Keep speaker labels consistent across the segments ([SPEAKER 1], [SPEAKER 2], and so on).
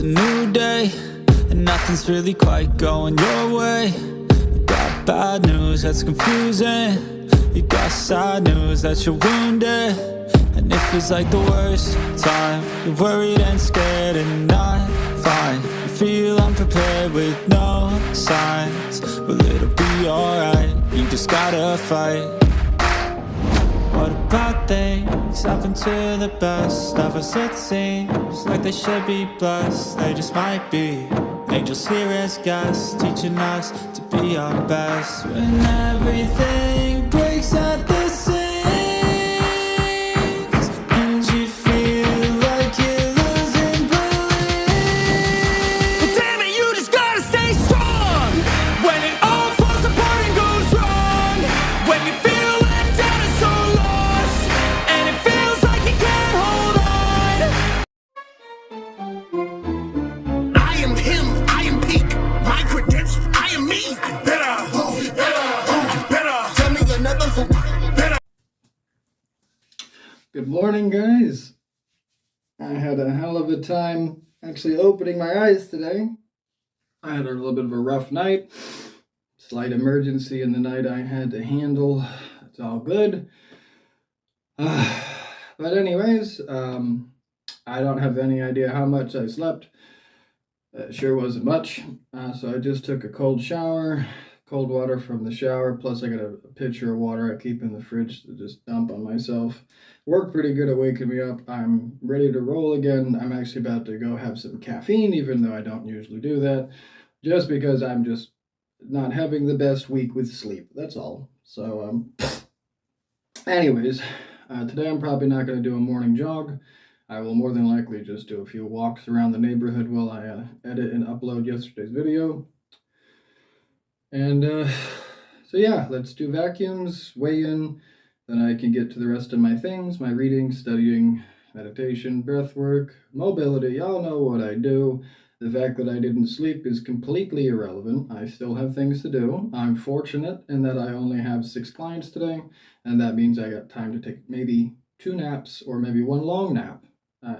[SPEAKER 1] a new day, and nothing's really quite going your way. You got bad news that's confusing, you got sad news that you're wounded. And it feels like the worst time, you're worried and scared and not fine. You feel unprepared with no signs, well it'll be alright, you just gotta fight. What about things happen to the best of us? It seems like they should be blessed, they just might be. Angels here as guests, teaching us to be our best. When everything breaks at the seams, and you feel like you're losing belief, but damn it, you just gotta stay strong. When it all falls apart and goes wrong, when you feel let down and so lost, and it feels like you can't hold on.
[SPEAKER 2] I am him, I am peak. My credentials, I am me. I'm better, I'm better. Tell me another who better.
[SPEAKER 3] Good morning, guys. I had a hell of a time actually opening my eyes today. I had a little bit of a rough night. Slight emergency in the night I had to handle. It's all good. But anyways, I don't have any idea how much I slept. It sure wasn't much. So I just took a cold shower, cold water from the shower, plus I got a pitcher of water I keep in the fridge to just dump on myself. Worked pretty good at waking me up. I'm ready to roll again. I'm actually about to go have some caffeine, even though I don't usually do that, just because I'm just not having the best week with sleep. That's all. So, anyways, today I'm probably not going to do a morning jog. I will more than likely just do a few walks around the neighborhood while I edit and upload yesterday's video. And so yeah, let's do vacuums, weigh in, then I can get to the rest of my things, my reading, studying, meditation, breath work, mobility. Y'all know what I do. The fact that I didn't sleep is completely irrelevant. I still have things to do. I'm fortunate in that I only have 6 clients today, and that means I got time to take maybe 2 naps or maybe 1 long nap,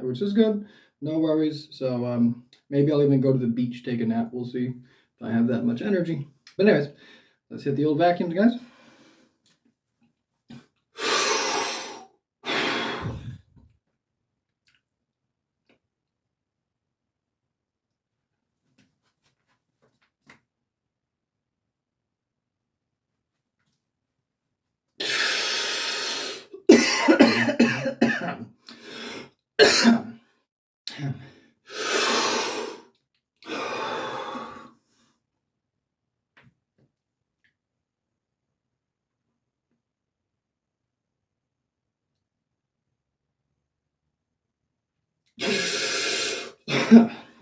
[SPEAKER 3] which is good. No worries. So maybe I'll even go to the beach, take a nap. We'll see if I have that much energy. But anyways, let's hit the old vacuums, guys.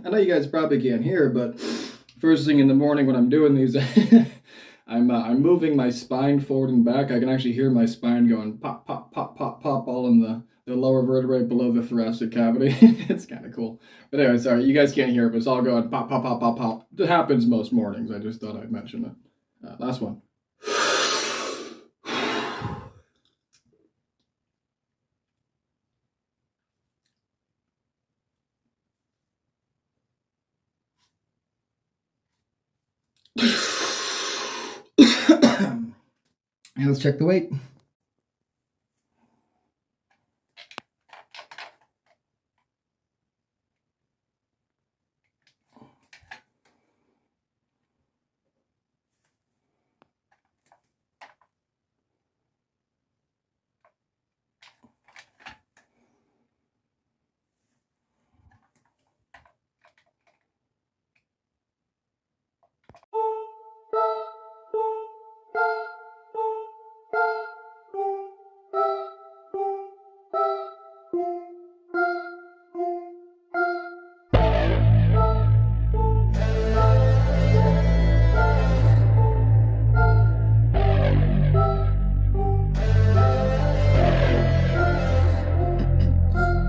[SPEAKER 3] I know you guys probably can't hear, but first thing in the morning when I'm doing these, I'm moving my spine forward and back. I can actually hear my spine going pop, pop, pop, pop, pop, all in the lower vertebrae below the thoracic cavity. It's kind of cool. But anyway, sorry, you guys can't hear it, but it's all going pop, pop, pop, pop, pop. It happens most mornings. I just thought I'd mention it. Last one. And let's check the weight.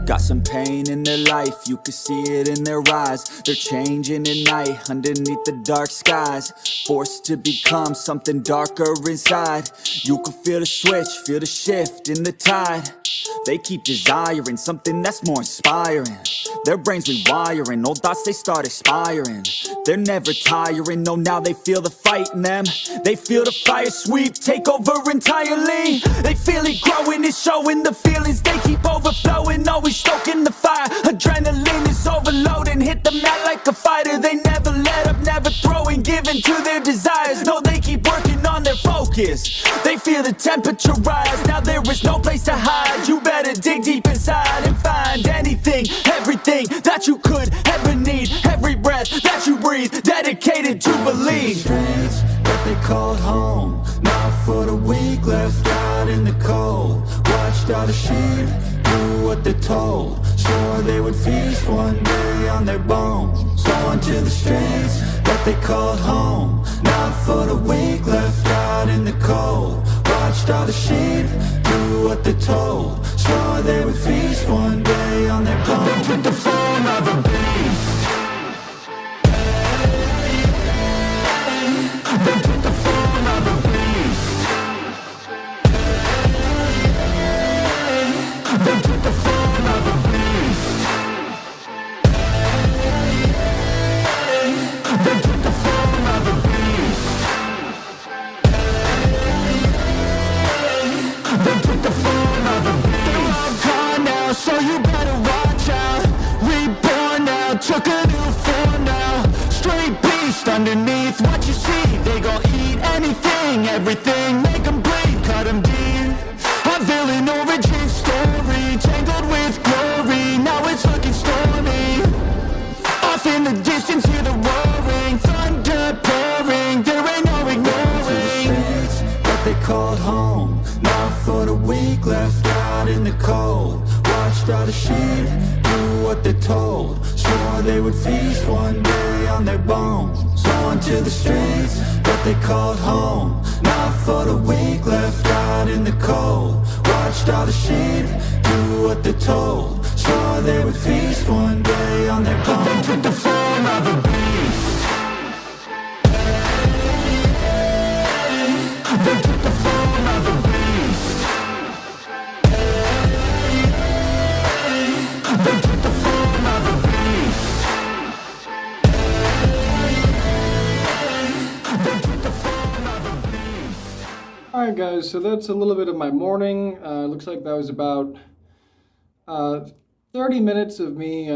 [SPEAKER 1] Got some pain in their life, you can see it in their eyes. They're changing at night, underneath the dark skies. Forced to become something darker inside. You can feel the switch, feel the shift in the tide. They keep desiring something that's more inspiring. Their brains rewiring, old thoughts they start expiring. They're never tiring, no, now they feel the fight in them. They feel the fire sweep, take over entirely. They feel it growing, it's showing the feelings. They keep overflowing, always stoking the fire. Adrenaline is overloading, hit the mat like a fighter. They never let up, never throwing, giving to their desires. No, they keep working on their focus. They feel the temperature rise, now there is no place to hide. You better dig deep inside and find anything, everything that you could ever need. Every breath that you breathe, dedicated to believe. Streets that they called home, not for the weak, left out in the cold. Watched all the sheep do what they're told, swore they would feast one day on their bones. Going to the streets that they called home, not for the weak, left out in the cold. Watched all the sheep do what they're told, swore they would feast one day on their bones. They took the form of a beast. They took the form of a beast. They took the form of a beast. They took the form of a beast. They took the form of a beast. They're all gone now, so you better watch out. Reborn now, took a new form now. Straight beast underneath what you see. They gon' eat anything, everything, make them bleed, cut them deep. A villain origin story, tangled with glory, now it's looking stormy. Off in the distance, hear the roaring, thunder pouring, there ain't no ignoring. Streets that they called home, not for the weak, left out in the cold. Watched all the sheep do what they're told, swore they would feast one day on their bones. Going to the streets that they called home, not for the weak, left out in the cold. Watched all the sheep do what they're told, swore they would feast one day on their bones. They took the form of a beast. They took the form of a beast. They took the form of a beast. They took the form of a beast.
[SPEAKER 3] Alright guys, so that's a little bit of my morning. Looks like that was about 30 minutes of me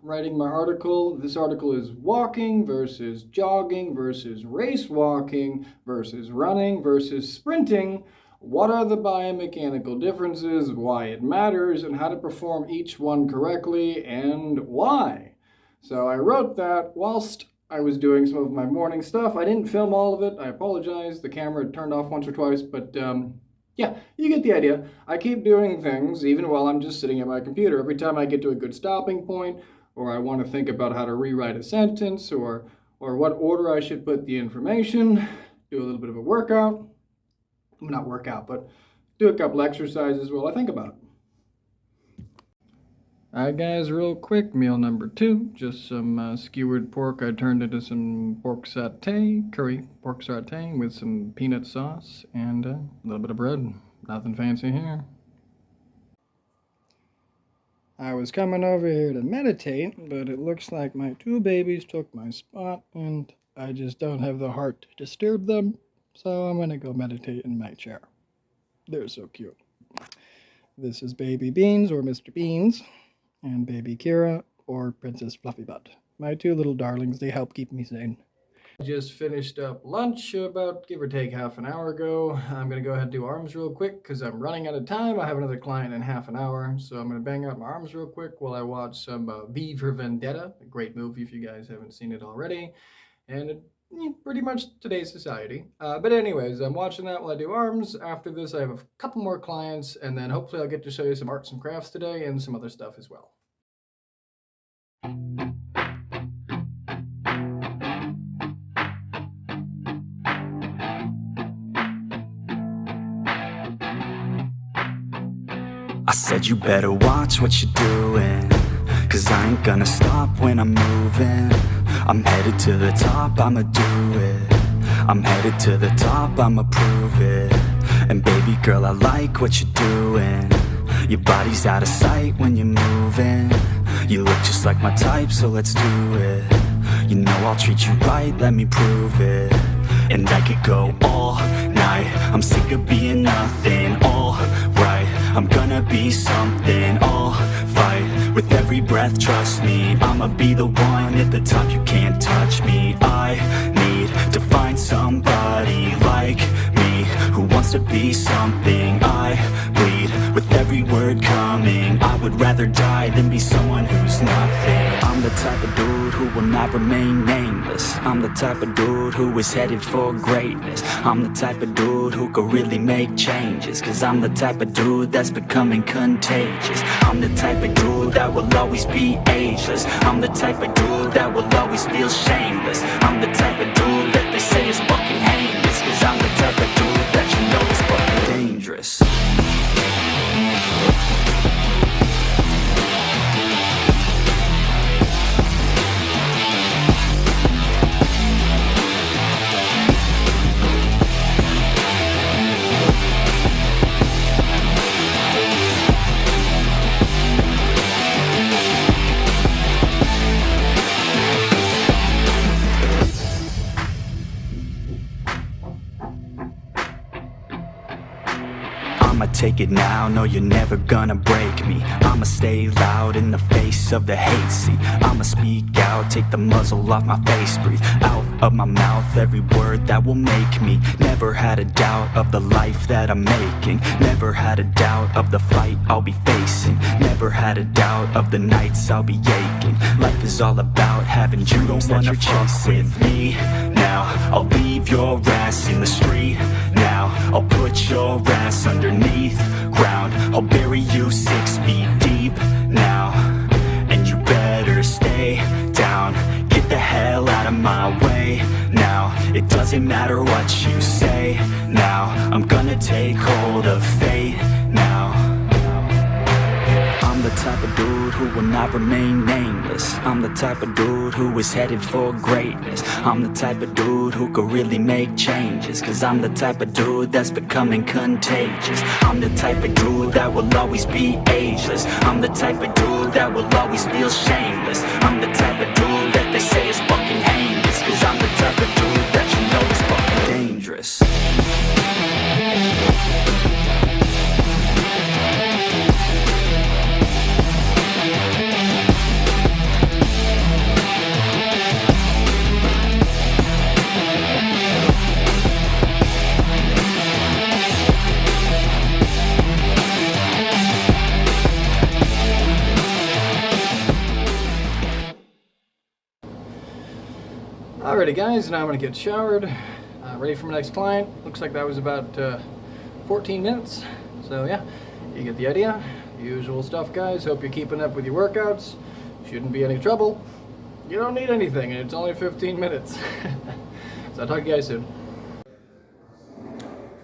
[SPEAKER 3] writing my article. This article is walking versus jogging versus race walking versus running versus sprinting. What are the biomechanical differences, why it matters, and how to perform each one correctly, and why? So I wrote that whilst I was doing some of my morning stuff. I didn't film all of it. I apologize. The camera had turned off once or twice, but yeah, you get the idea. I keep doing things even while I'm just sitting at my computer. Every time I get to a good stopping point, or I want to think about how to rewrite a sentence, or what order I should put the information, do a little bit of a workout. Not workout, but do a couple exercises while I think about it. Alright guys, real quick, meal number 2. Just some skewered pork I turned into some pork satay, curry pork satay with some peanut sauce and a little bit of bread. Nothing fancy here. I was coming over here to meditate, but it looks like my 2 babies took my spot and I just don't have the heart to disturb them. So I'm going to go meditate in my chair. They're so cute. This is Baby Beans, or Mr. Beans, and Baby Kira, or Princess Fluffy Butt. My 2 little darlings, they help keep me sane. I just finished up lunch about, give or take, half an hour ago. I'm going to go ahead and do arms real quick because I'm running out of time. I have another client in half an hour, so I'm going to bang out my arms real quick while I watch some V for Vendetta, a great movie if you guys haven't seen it already. And pretty much today's society. But anyways, I'm watching that while I do arms. After this, I have a couple more clients, and then hopefully I'll get to show you some arts and crafts today and some other stuff as well.
[SPEAKER 1] I said you better watch what you're doing, 'cause I ain't gonna stop when I'm moving. I'm headed to the top, I'ma do it. I'm headed to the top, I'ma prove it. And baby girl, I like what you're doing. Your body's out of sight when you're moving. You look just like my type, so let's do it. You know I'll treat you right, let me prove it. And I could go all night. I'm sick of being nothing. All right, I'm gonna be something. I'll fight with every breath, trust me. I'ma be the one at the top, you can't touch me. I need to find somebody like me who wants to be something. I bleed with every word coming. I would rather die than be someone who's nothing. I'm the type of dude who will not remain nameless. I'm the type of dude who is headed for greatness. I'm the type of dude who could really make changes. Cause I'm the type of dude that's becoming contagious. I'm the type of dude that will always be ageless. I'm the type of dude that will always feel shameless. I'm the type of dude that they say is fucking heinous. Cause I'm the type of dude that you know is fucking dangerous. I'ma take it now, no you're never gonna break me. I'ma stay loud in the face of the hate. See, I'ma speak out, take the muzzle off my face. Breathe out of my mouth every word that will make me. Never had a doubt of the life that I'm making. Never had a doubt of the fight I'll be facing. Never had a doubt of the nights I'll be aching. Life is all about having dreams that you're chasing. With me now, I'll leave your ass in the street. Now, I'll put your ass underneath ground. I'll bury you 6 feet deep now. And you better stay down. Get the hell out of my way now. It doesn't matter what you say now. I'm gonna take hold of fate now. I'm the type of dude who will not remain nameless. I'm the type of dude who is headed for greatness. I'm the type of dude who could really make changes. Cause I'm the type of dude that's becoming contagious. I'm the type of dude that will always be ageless. I'm the type of dude that will always feel shameless. I'm the type of dude that they say is fucking heinous. Cause I'm the type of dude that you know is fucking dangerous.
[SPEAKER 3] Alrighty guys, now I'm going to get showered, ready for my next client. Looks like that was about 14 minutes. So yeah, you get the idea. Usual stuff guys, hope you're keeping up with your workouts. Shouldn't be any trouble. You don't need anything and it's only 15 minutes. So I'll talk to you guys soon.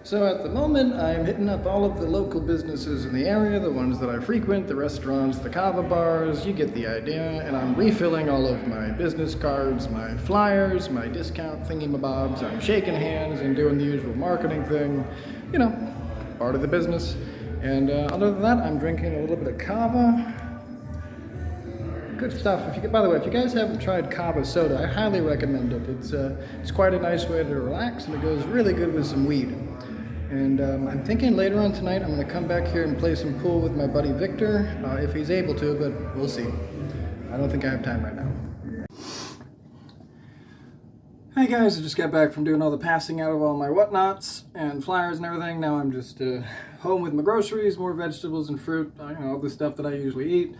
[SPEAKER 3] So at the moment, I'm hitting up all of the local businesses in the area, the ones that I frequent, the restaurants, the kava bars, you get the idea, and I'm refilling all of my business cards, my flyers, my discount thingy-mabobs. I'm shaking hands and doing the usual marketing thing, you know, part of the business. And other than that, I'm drinking a little bit of kava. Good stuff. By the way, if you guys haven't tried kava soda, I highly recommend it. It's quite a nice way to relax, and it goes really good with some weed. And I'm thinking later on tonight I'm going to come back here and play some pool with my buddy Victor, if he's able to, but we'll see. I don't think I have time right now. Hey guys, I just got back from doing all the passing out of all my whatnots and flyers and everything. Now I'm just home with my groceries, more vegetables and fruit, all the stuff that I usually eat.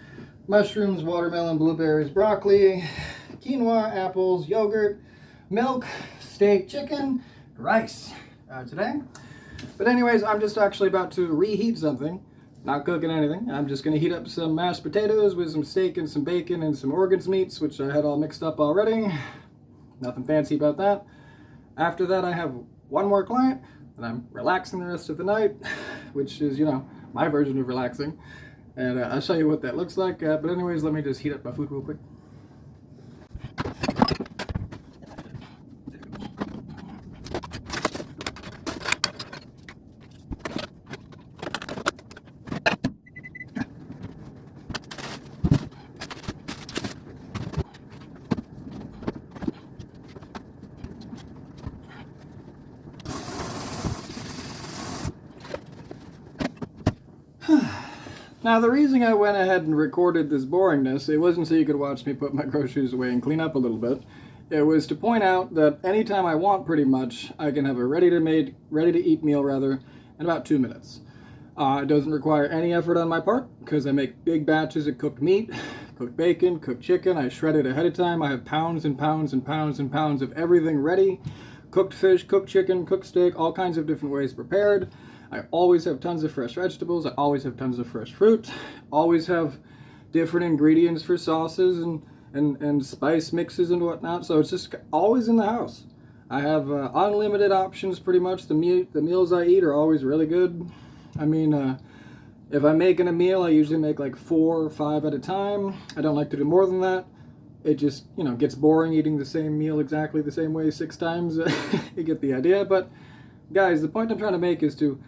[SPEAKER 3] Mushrooms, watermelon, blueberries, broccoli, quinoa, apples, yogurt, milk, steak, chicken, rice today. But anyways, I'm just actually about to reheat something. Not cooking anything. I'm just going to heat up some mashed potatoes with some steak and some bacon and some organs meats, which I had all mixed up already. Nothing fancy about that. After that, I have one more client, and I'm relaxing the rest of the night, which is, my version of relaxing. And I'll show you what that looks like. But anyways, let me just heat up my food real quick. Now, the reason I went ahead and recorded this boringness, it wasn't so you could watch me put my groceries away and clean up a little bit. It was to point out that anytime I want, pretty much, I can have a ready-to-eat meal in about 2 minutes. It doesn't require any effort on my part because I make big batches of cooked meat, cooked bacon, cooked chicken. I shred it ahead of time. I have pounds and pounds and pounds and pounds of everything ready. Cooked fish, cooked chicken, cooked steak, all kinds of different ways prepared. I always have tons of fresh vegetables. I always have tons of fresh fruit. Always have different ingredients for sauces and spice mixes and whatnot. So it's just always in the house. I have unlimited options pretty much. The meals I eat are always really good. I mean, if I'm making a meal, I usually make like 4 or 5 at a time. I don't like to do more than that. It just, gets boring eating the same meal exactly the same way 6 times. You get the idea. But guys, the point I'm trying to make is to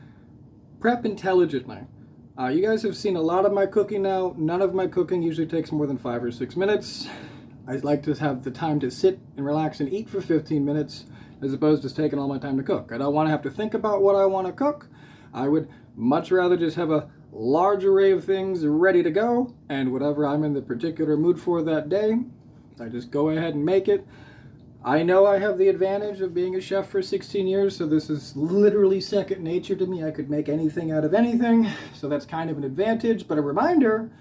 [SPEAKER 3] prep intelligently. You guys have seen a lot of my cooking now. None of my cooking usually takes more than 5 or 6 minutes. I like to have the time to sit and relax and eat for 15 minutes as opposed to taking all my time to cook. I don't want to have to think about what I want to cook. I would much rather just have a large array of things ready to go, and whatever I'm in the particular mood for that day, I just go ahead and make it. I know I have the advantage of being a chef for 16 years, so this is literally second nature to me. I could make anything out of anything, so that's kind of an advantage. But a reminder,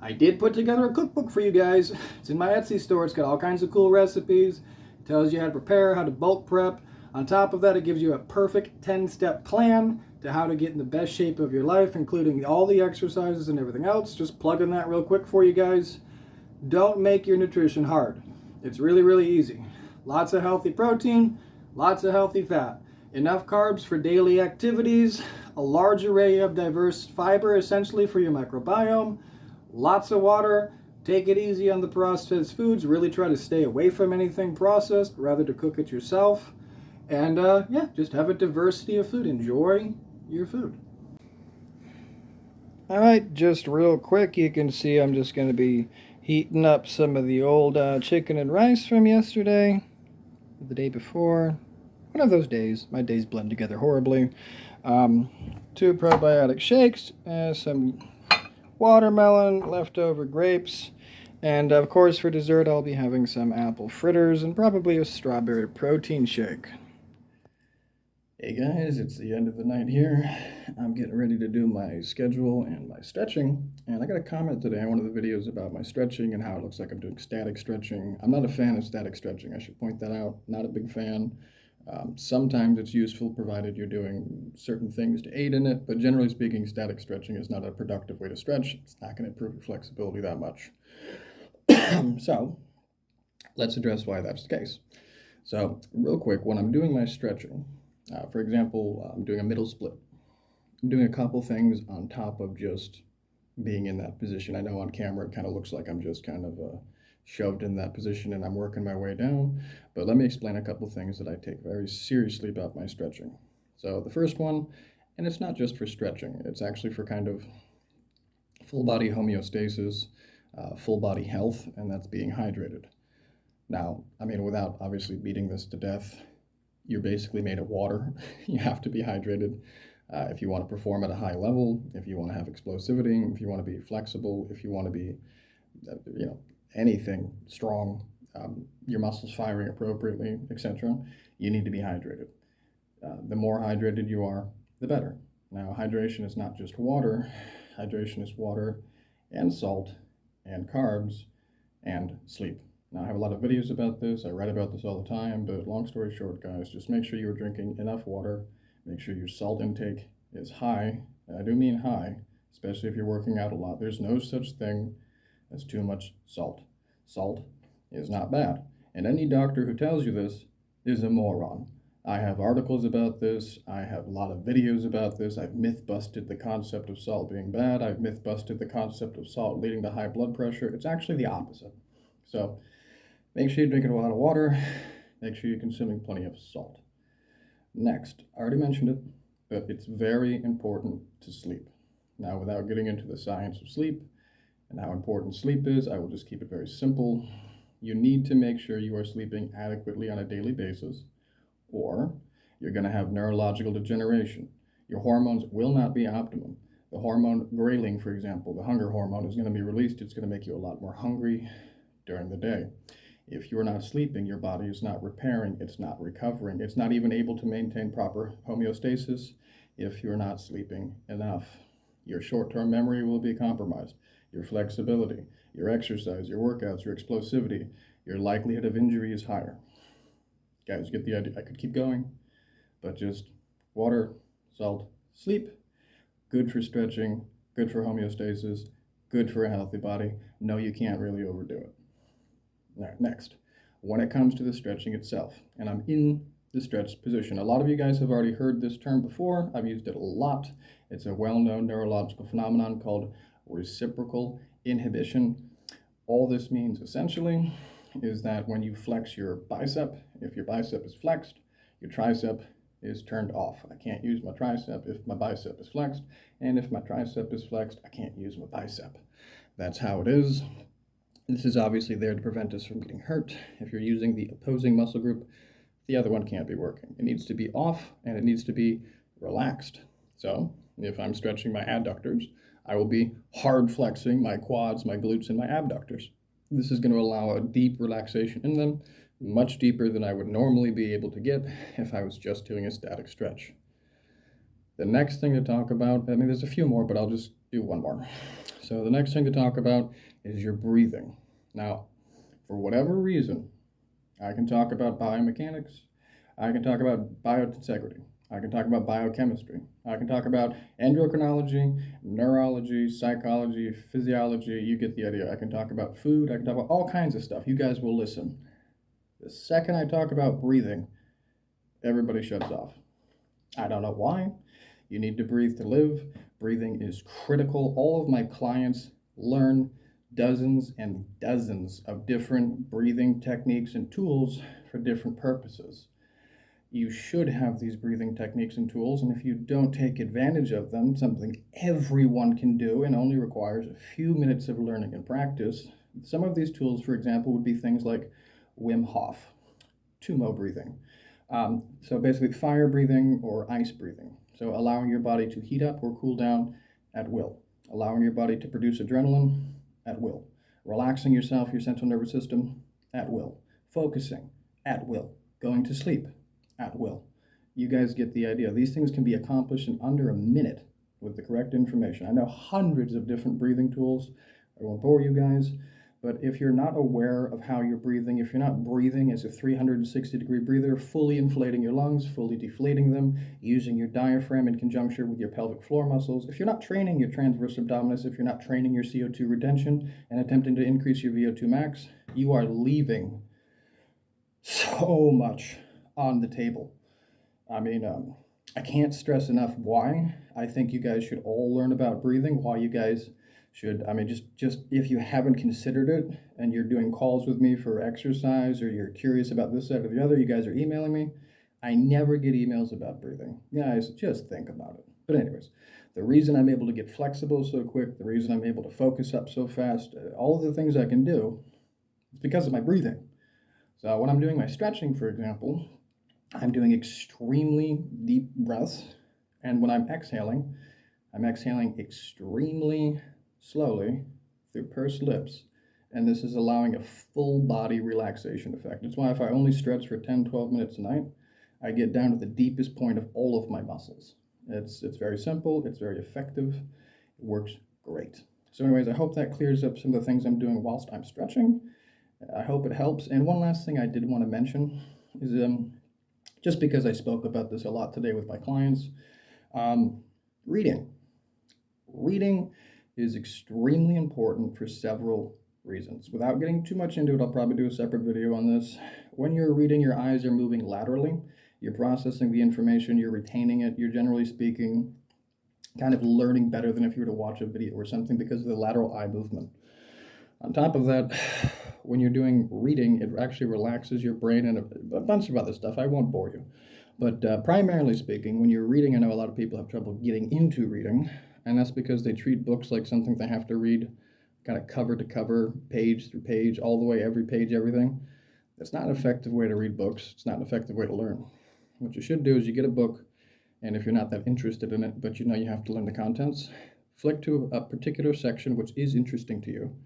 [SPEAKER 3] I did put together a cookbook for you guys. It's in my Etsy store. It's got all kinds of cool recipes. It tells you how to prepare, how to bulk prep. On top of that, it gives you a perfect 10-step plan to how to get in the best shape of your life, including all the exercises and everything else. Just plugging that real quick for you guys. Don't make your nutrition hard. It's really, really easy. Lots of healthy protein, lots of healthy fat, enough carbs for daily activities, a large array of diverse fiber essentially for your microbiome, lots of water. Take it easy on the processed foods. Really try to stay away from anything processed, rather to cook it yourself. And yeah, just have a diversity of food. Enjoy your food. All right, just real quick, you can see I'm just going to be heating up some of the old chicken and rice from yesterday, the day before. One of those days. My days blend together horribly. 2 probiotic shakes, some watermelon, leftover grapes, and of course for dessert I'll be having some apple fritters and probably a strawberry protein shake. Hey guys, it's the end of the night here. I'm getting ready to do my schedule and my stretching, and I got a comment today on one of the videos about my stretching and how it looks like I'm doing static stretching. I'm not a fan of static stretching, I should point that out. Not a big fan. Sometimes it's useful provided you're doing certain things to aid in it, but generally speaking, static stretching is not a productive way to stretch. It's not going to improve your flexibility that much. So, let's address why that's the case. So, real quick, when I'm doing my stretching, for example, I'm doing a middle split. I'm doing a couple things on top of just being in that position. I know on camera it kind of looks like I'm just kind of shoved in that position and I'm working my way down, but let me explain a couple things that I take very seriously about my stretching. So the first one, and it's not just for stretching, it's actually for kind of full body homeostasis, full body health, and that's being hydrated. Now, I mean, without obviously beating this to death, you're basically made of water. You have to be hydrated if you want to perform at a high level, if you want to have explosivity, if you want to be flexible, if you want to be, anything strong, your muscles firing appropriately, etc. You need to be hydrated. The more hydrated you are, the better. Now, hydration is not just water. Hydration is water and salt and carbs and sleep. Now, I have a lot of videos about this. I write about this all the time, but long story short, guys, just make sure you're drinking enough water. Make sure your salt intake is high. And I do mean high, especially if you're working out a lot. There's no such thing as too much salt. Salt is not bad. And any doctor who tells you this is a moron. I have articles about this. I have a lot of videos about this. I've myth-busted the concept of salt being bad. I've myth-busted the concept of salt leading to high blood pressure. It's actually the opposite. So, make sure you're drinking a lot of water. Make sure you're consuming plenty of salt. Next, I already mentioned it, but it's very important to sleep. Now, without getting into the science of sleep and how important sleep is, I will just keep it very simple. You need to make sure you are sleeping adequately on a daily basis, or you're going to have neurological degeneration. Your hormones will not be optimum. The hormone ghrelin, for example, the hunger hormone, is going to be released. It's going to make you a lot more hungry during the day. If you're not sleeping, your body is not repairing, it's not recovering, it's not even able to maintain proper homeostasis if you're not sleeping enough. Your short-term memory will be compromised, your flexibility, your exercise, your workouts, your explosivity, your likelihood of injury is higher. Guys, get the idea. I could keep going, but just water, salt, sleep, good for stretching, good for homeostasis, good for a healthy body. No, you can't really overdo it. Next, when it comes to the stretching itself, and I'm in the stretch position. A lot of you guys have already heard this term before. I've used it a lot. It's a well-known neurological phenomenon called reciprocal inhibition. All this means essentially is that when you flex your bicep, if your bicep is flexed, your tricep is turned off. I can't use my tricep if my bicep is flexed, and if my tricep is flexed, I can't use my bicep. That's how it is. This is obviously there to prevent us from getting hurt. If you're using the opposing muscle group, the other one can't be working. It needs to be off and it needs to be relaxed. So if I'm stretching my adductors, I will be hard flexing my quads, my glutes, and my abductors. This is going to allow a deep relaxation in them, much deeper than I would normally be able to get if I was just doing a static stretch. The next thing to talk about, I mean, there's a few more, but I'll just do one more. So the next thing to talk about is your breathing. Now, for whatever reason, I can talk about biomechanics, I can talk about biointegrity, I can talk about biochemistry, I can talk about endocrinology, neurology, psychology, physiology, you get the idea. I can talk about food, I can talk about all kinds of stuff. You guys will listen. The second I talk about breathing, everybody shuts off. I don't know why. You need to breathe to live. Breathing is critical. All of my clients learn dozens and dozens of different breathing techniques and tools for different purposes. You should have these breathing techniques and tools, and if you don't take advantage of them, something everyone can do and only requires a few minutes of learning and practice. Some of these tools, for example, would be things like Wim Hof, Tumo breathing. So basically fire breathing or ice breathing. So allowing your body to heat up or cool down at will. Allowing your body to produce adrenaline at will. Relaxing yourself, your central nervous system at will. Focusing at will. Going to sleep at will. You guys get the idea. These things can be accomplished in under a minute with the correct information. I know hundreds of different breathing tools. I won't bore you guys. But if you're not aware of how you're breathing, if you're not breathing as a 360-degree breather, fully inflating your lungs, fully deflating them, using your diaphragm in conjunction with your pelvic floor muscles, if you're not training your transverse abdominis, if you're not training your CO2 retention and attempting to increase your VO2 max, you are leaving so much on the table. I mean, I can't stress enough why I think you guys should all learn about breathing, why you guys should, I mean, just if you haven't considered it and you're doing calls with me for exercise or you're curious about this, that, or the other, you guys are emailing me. I never get emails about breathing. Guys, just think about it. But anyways, the reason I'm able to get flexible so quick, the reason I'm able to focus up so fast, all of the things I can do, is because of my breathing. So when I'm doing my stretching, for example, I'm doing extremely deep breaths. And when I'm exhaling extremely slowly through pursed lips, and this is allowing a full body relaxation effect. That's why if I only stretch for 10-12 minutes a night, I get down to the deepest point of all of my muscles. It's very simple, it's very effective, it works great. So anyways, I hope that clears up some of the things I'm doing whilst I'm stretching. I hope it helps. And one last thing I did want to mention is just because I spoke about this a lot today with my clients, reading. Reading is extremely important for several reasons. Without getting too much into it, I'll probably do a separate video on this. When you're reading, your eyes are moving laterally. You're processing the information, you're retaining it, you're generally speaking kind of learning better than if you were to watch a video or something because of the lateral eye movement. On top of that, when you're doing reading, it actually relaxes your brain and a bunch of other stuff. I won't bore you. But primarily speaking, when you're reading, I know a lot of people have trouble getting into reading, and that's because they treat books like something they have to read kind of cover to cover, page through page, all the way, every page, everything. That's not an effective way to read books. It's not an effective way to learn. What you should do is you get a book, and if you're not that interested in it, but you know you have to learn the contents, Flick to a particular section which is interesting to you.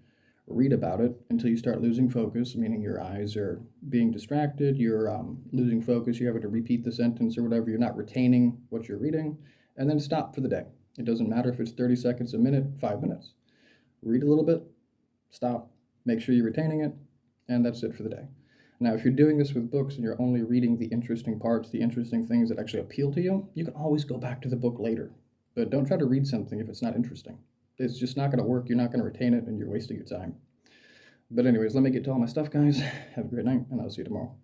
[SPEAKER 3] Read about it until you start losing focus, meaning your eyes are being distracted, you're losing focus, you're having to repeat the sentence or whatever, you're not retaining what you're reading, and then stop for the day. It doesn't matter if it's 30 seconds, a minute, 5 minutes. Read a little bit, stop, make sure you're retaining it, and that's it for the day. Now, if you're doing this with books and you're only reading the interesting parts, the interesting things that actually appeal to you, you can always go back to the book later. But don't try to read something if it's not interesting. It's just not going to work. You're not going to retain it, and you're wasting your time. But anyways, let me get to all my stuff, guys. Have a great night, and I'll see you tomorrow.